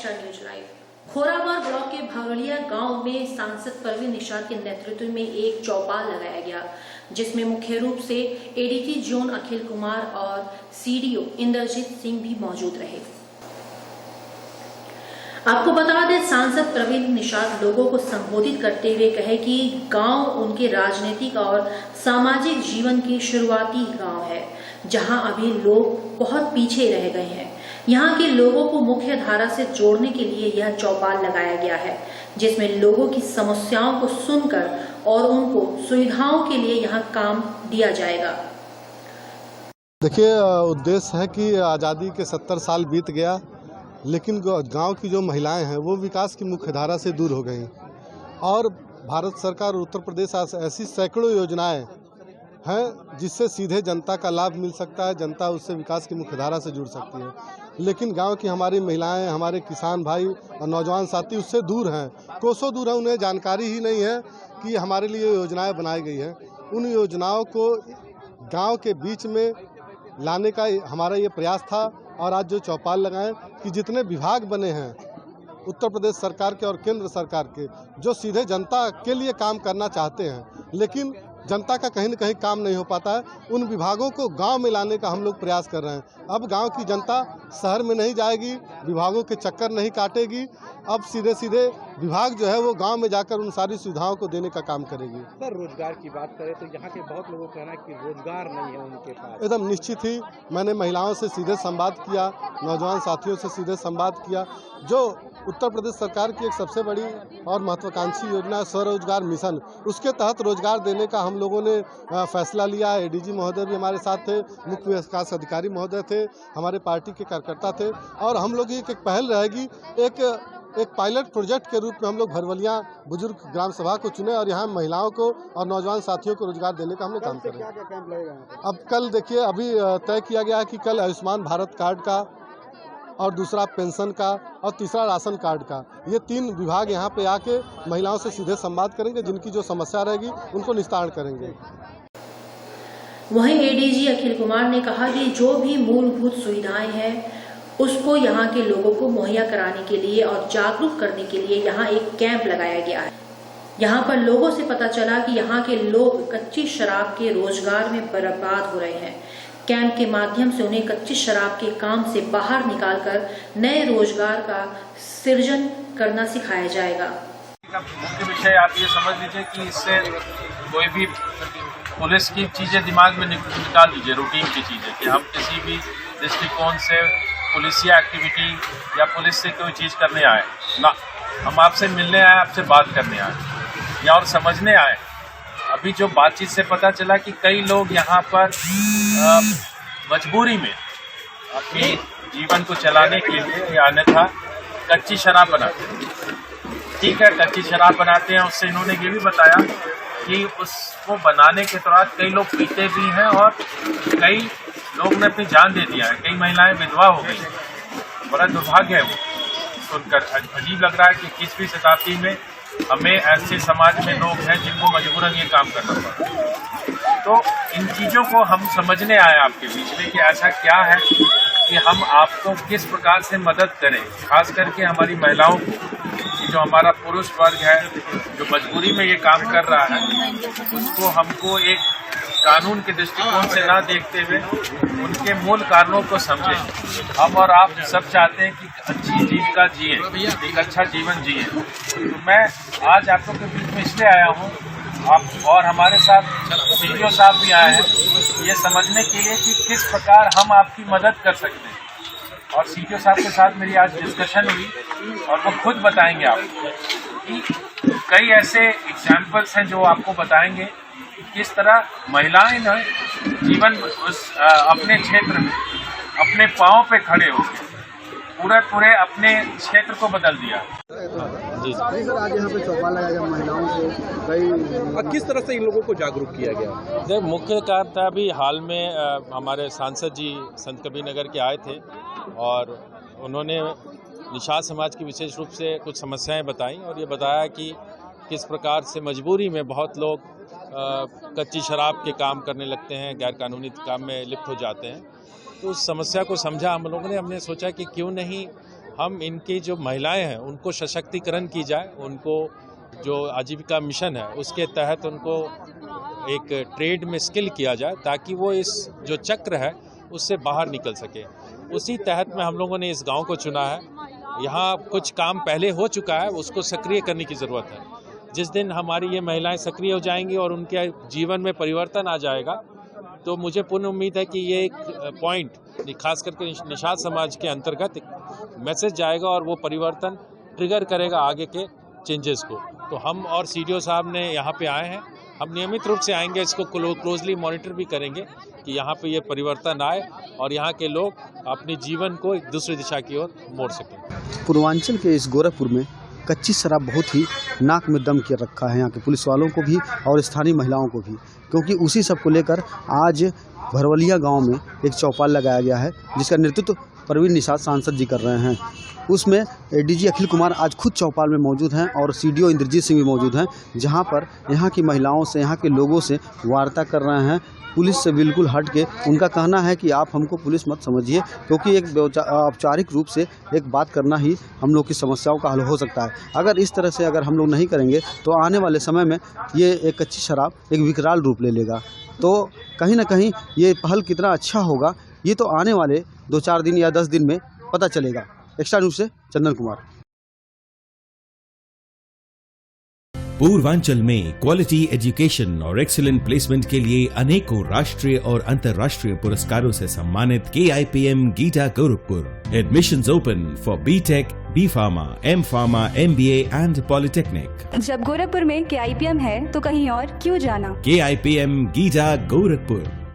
HR news live. Khorabar block के भागड़िया गांव में सांसद परवीन निषाद के नेतृत्व में एक चौपाल लगाया गया, जिसमें मुख्य रूप से एडीजी जोन अखिल कुमार और सीडीओ इंद्रजीत सिंह भी मौजूद रहे। आपको बता दें, सांसद परवीन निषाद लोगों को संबोधित करते हुए कहे कि गांव उनके राजनीतिक और सामाजिक जीवन की शुरुआती गांव है, जहां अभी लोग बहुत पीछे रह गए हैं। यहाँ के लोगों को मुख्य धारा से जोड़ने के लिए यह चौपाल लगाया गया है, जिसमें लोगों की समस्याओं को सुनकर और उनको सुविधाओं के लिए यहाँ काम दिया जाएगा। देखिए, उद्देश्य है कि आज़ादी के 70 साल बीत गया, लेकिन गांव की जो महिलाएं हैं वो विकास की मुख्य धारा से दूर हो गई और भारत सरकार और उत्तर प्रदेश ऐसी सैकड़ों योजनाएं हैं जिससे सीधे जनता का लाभ मिल सकता है, जनता उससे विकास की मुख्य धारा से जुड़ सकती है। लेकिन गांव की हमारी महिलाएं, हमारे किसान भाई और नौजवान साथी उससे दूर हैं, कोसों दूर हैं। उन्हें जानकारी ही नहीं है कि हमारे लिए योजनाएं बनाई गई हैं। उन योजनाओं को गांव के बीच में लाने का हमारा ये प्रयास था और आज जो चौपाल लगाएं कि जितने विभाग बने हैं उत्तर प्रदेश सरकार के और केंद्र सरकार के, जो सीधे जनता के लिए काम करना चाहते हैं, लेकिन जनता का कहीं न कहीं काम नहीं हो पाता है, उन विभागों को गांव में लाने का हम लोग प्रयास कर रहे हैं। अब गांव की जनता शहर में नहीं जाएगी, विभागों के चक्कर नहीं काटेगी। अब सीधे सीधे विभाग जो है वो गांव में जाकर उन सारी सुविधाओं को देने का काम करेगी। सर, रोजगार की बात करें तो यहाँ के बहुत लोगों का कहना है कि रोजगार नहीं है उनके पास। एकदम निश्चित ही मैंने महिलाओं से सीधे संवाद किया, नौजवान साथियों से सीधे संवाद किया। जो उत्तर प्रदेश सरकार की एक सबसे बड़ी और महत्वाकांक्षी योजना है स्वरोजगार मिशन, उसके तहत रोजगार देने का हम लोगों ने फैसला लिया। एडीजी महोदय भी हमारे साथ थे, मुख्य विकास अधिकारी महोदय थे, हमारे पार्टी के कार्यकर्ता थे और हम लोग एक पहल रहेगी, एक पायलट प्रोजेक्ट के रूप में हम लोग भरवलिया बुजुर्ग ग्राम सभा को चुने और यहाँ महिलाओं को और नौजवान साथियों को रोजगार देने का हमने काम करें। अब कल देखिए, अभी तय किया गया है कि कल आयुष्मान भारत कार्ड का और दूसरा पेंशन का और तीसरा राशन कार्ड का, ये 3 विभाग यहाँ पे आके महिलाओं से सीधे संवाद करेंगे, जिनकी जो समस्या रहेगी उनको निस्तारण करेंगे। वहीं एडीजी अखिल कुमार ने कहा कि जो भी मूलभूत सुविधाएं हैं उसको यहाँ के लोगों को मुहैया कराने के लिए और जागरूक करने के लिए यहाँ एक कैंप लगाया गया है। यहाँ पर लोगों से पता चला कि यहाँ के लोग कच्ची शराब के रोजगार में बर्बाद हो रहे हैं। कैंप के माध्यम से उन्हें कच्ची शराब के काम से बाहर निकालकर नए रोजगार का सृजन करना सिखाया जाएगा। मुख्य विषय आप ये समझ लीजिए कि इससे कोई भी पुलिस की चीजें दिमाग में निकाल दीजिए, रूटीन की चीजें, कि हम किसी भी दृष्टिकोण से पुलिसिया एक्टिविटी या पुलिस से कोई चीज करने आए ना, हम आपसे मिलने आए, आपसे बात करने आए या और समझने आए। अभी जो बातचीत से पता चला कि कई लोग यहाँ पर मजबूरी में अपनी जीवन को चलाने के लिए या अन्यथा कच्ची शराब बनाते हैं। ठीक है, कच्ची शराब बनाते हैं, उससे इन्होंने ये भी बताया कि उसको बनाने के दौरान कई लोग पीते भी हैं और कई लोग ने अपनी जान दे दिया है, कई महिलाएं विधवा हो गई। बड़ा दुर्भाग्य है वो सुनकर, अजीब लग रहा है कि 21वीं शताब्दी में हमें ऐसे समाज में लोग हैं जिनको मजबूरन ये काम करना पड़ता। तो इन चीज़ों को हम समझने आए आपके बीच में कि ऐसा क्या है कि हम आपको किस प्रकार से मदद करें, खास करके हमारी महिलाओं को। जो हमारा पुरुष वर्ग है जो मजबूरी में ये काम कर रहा है, उसको हमको एक कानून के दृष्टिकोण से ना देखते हुए उनके मूल कारणों को समझें। हम और आप सब चाहते हैं कि अच्छी जीविका जिए, एक अच्छा जीवन जिए। तो मैं आज आप लोग के बीच में इसलिए आया हूँ, आप और हमारे साथ सीडीओ साहब भी आए हैं, ये समझने के लिए कि किस प्रकार हम आपकी मदद कर सकते हैं। और सीडीओ साहब के साथ मेरी आज डिस्कशन हुई और वो खुद बताएंगे आपको कि कई ऐसे एग्जाम्पल्स हैं जो आपको बताएंगे किस तरह महिलाएं न जीवन अपने क्षेत्र में अपने पांव पे खड़े होकर पूरे अपने क्षेत्र को बदल दिया। जी सर, आज यहाँ पे चौपाल लगाया गया महिलाओं को, किस तरह से इन लोगों को जागरूक किया गया? मुख्य कारण था, अभी हाल में हमारे सांसद जी संत कबीर नगर के आए थे और उन्होंने निषाद समाज की विशेष रूप से कुछ समस्याएं बताई और ये बताया कि किस प्रकार से मजबूरी में बहुत लोग कच्ची शराब के काम करने लगते हैं, गैर कानूनी काम में लिप्त हो जाते हैं। तो उस समस्या को समझा हम लोगों ने, हमने सोचा कि क्यों नहीं हम इनकी जो महिलाएं हैं उनको सशक्तिकरण की जाए, उनको जो आजीविका मिशन है उसके तहत उनको एक ट्रेड में स्किल किया जाए ताकि वो इस जो चक्र है उससे बाहर निकल सके। उसी तहत में हम लोगों ने इस गांव को चुना है। यहाँ कुछ काम पहले हो चुका है, उसको सक्रिय करने की ज़रूरत है। जिस दिन हमारी ये महिलाएं सक्रिय हो जाएंगी और उनके जीवन में परिवर्तन आ जाएगा तो मुझे पूर्ण उम्मीद है कि ये एक पॉइंट खास करके निषाद समाज के अंतर्गत मैसेज जाएगा और वो परिवर्तन ट्रिगर करेगा आगे के चेंजेस को। तो हम और सीडीओ साहब ने यहाँ पे आए हैं, हम नियमित रूप से आएंगे, इसको क्लोजली मॉनिटर भी करेंगे कि यहाँ पे ये परिवर्तन आए और यहाँ के लोग अपने जीवन को एक दूसरी दिशा की ओर मोड़ सकें। पूर्वांचल के इस गोरखपुर में कच्ची शराब बहुत ही नाक में दम किए रखा है यहाँ के पुलिस वालों को भी और स्थानीय महिलाओं को भी, क्योंकि उसी सब को लेकर आज भरवलिया गांव में एक चौपाल लगाया गया है जिसका नेतृत्व प्रवीण निषाद सांसद जी कर रहे हैं। उसमें डीजी अखिल कुमार आज खुद चौपाल में मौजूद हैं और सीडीओ इंद्रजीत सिंह भी मौजूद हैं, जहां पर यहाँ की महिलाओं से, यहाँ के लोगों से वार्ता कर रहे हैं। पुलिस से बिल्कुल हट के उनका कहना है कि आप हमको पुलिस मत समझिए, क्योंकि एक औपचारिक रूप से एक बात करना ही हम लोग की समस्याओं का हल हो सकता है। अगर इस तरह से अगर हम लोग नहीं करेंगे तो आने वाले समय में ये एक कच्ची शराब एक विकराल रूप ले लेगा। तो कहीं ना कहीं ये पहल कितना अच्छा होगा ये तो आने वाले 2-4 दिन या 10 दिन में पता चलेगा। एक्स्ट्रा न्यूज़ से चंदन कुमार। पूर्वांचल में क्वालिटी एजुकेशन और एक्सीलेंट प्लेसमेंट के लिए अनेकों राष्ट्रीय और अंतर्राष्ट्रीय पुरस्कारों से सम्मानित KIPM गीटा Gorakhpur. Admissions open for B.Tech, B.Pharma, M.Pharma, MBA and polytechnic. जब गोरखपुर में KIPM है तो कहीं और क्यों जाना। KIPM गीटा गोरखपुर।